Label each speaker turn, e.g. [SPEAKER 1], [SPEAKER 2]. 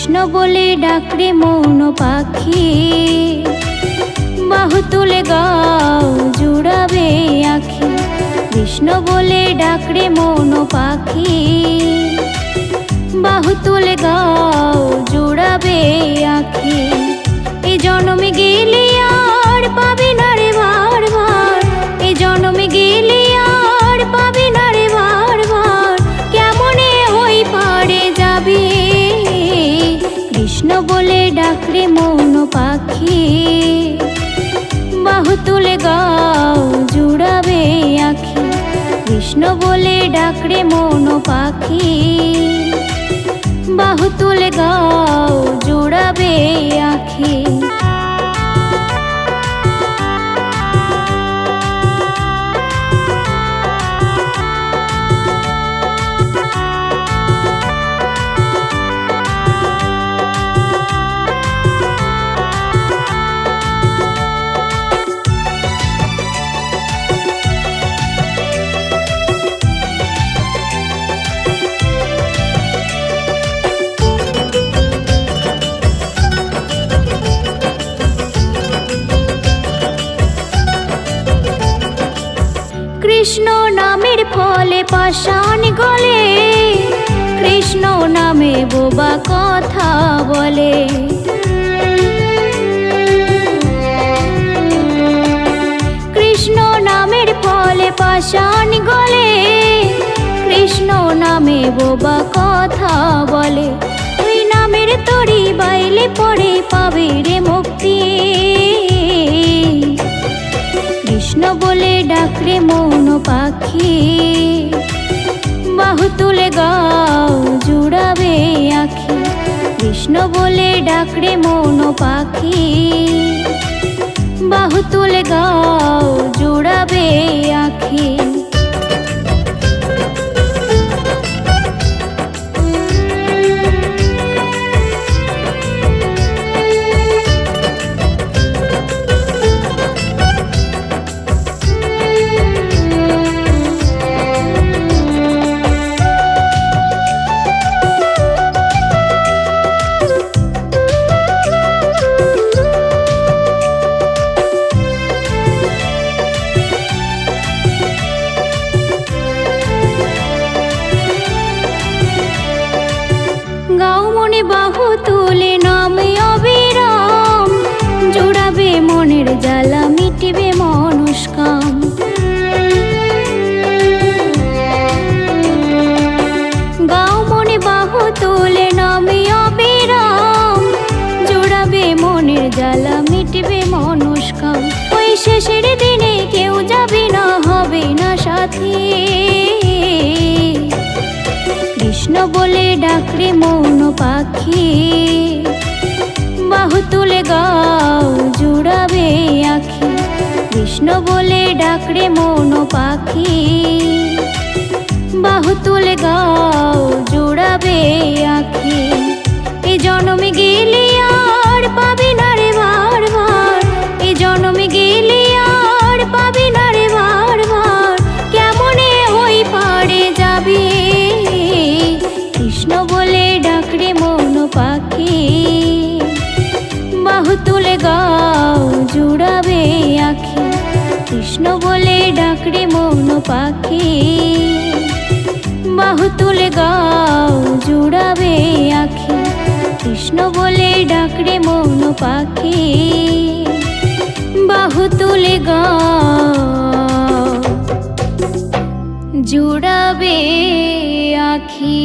[SPEAKER 1] কৃষ্ণ বলে ডাকরে মৌন পাখি, বাহু তুলে গাও জুড়াবে আখি। কৃষ্ণ বলে ডাকরে মৌন পাখি, বাহু তুলে গাও জুড়াবে আখি। এ জন্মে গেলে আর পাবি না রে বার বার, এ জন্মে গেলে আর পাবি না রে বার বার। কেমনে হই পারে যাবি, কৃষ্ণ বলে ডাকরে মৌন পাখি, বাহু তুলে গাও জুড়াবে আখি। কৃষ্ণ বলে ডাকরে মৌন পাখি, বাহু তুলে গাও জুড়াবে আখি। কৃষ্ণ নামের ফলে পাষাণ গলে, কৃষ্ণ নামে বোবা কথা বলে। কৃষ্ণ নামের ফলে পাষাণ গলে, কৃষ্ণ নামে বোবা কথা বলে। ওই নামের তরি বাইলে পড়ে পাবে রে মুক্তি, কৃষ্ণ বলে ডাকরে মৌন পাখি, বাহু তুলে গাও জুড়াবে আখি। কৃষ্ণ বলে ডাকরে মৌন পাখি, বাহু তুলে গাও জুড়াবে আখি। গাও মনে বাহু তুলে নামে অবিরাম, জোড়াবে মনের জ্বালা মিটিবে মনস্কাম। গাও মনে বাহু তুলে নামে অবিরাম, জোড়াবে মনের জ্বালা মিটিবে মনস্কাম। ওই শেষের দিনে কেউ যাবে না, হবে না সাথী, কৃষ্ণ বলে ডাকরে মৌন পাখি, বাহু তুলে গাও জুড়াবে আখি। কৃষ্ণ বলে ডাকরে মৌন পাখি, বাহু তুলে গাও জুড়াবে আখি। এ জন্মে গেলে আর পাবি না রে বার বার, এ জন্মে গেলে আর পাবি না রে বার বার। কেমনে হই পারে যাবি, কৃষ্ণ বলে ডাকরে মৌন পাখি, বাহু তুলে গাও জুড়াবে আখি। কৃষ্ণ বলে ডাকরে মৌন পাখি, বাহু তুলে গাও জুড়াবে আখি। কৃষ্ণ বলে ডাকরে মৌন পাখি, বাহু তুলে গাও জুড়াবে আখি।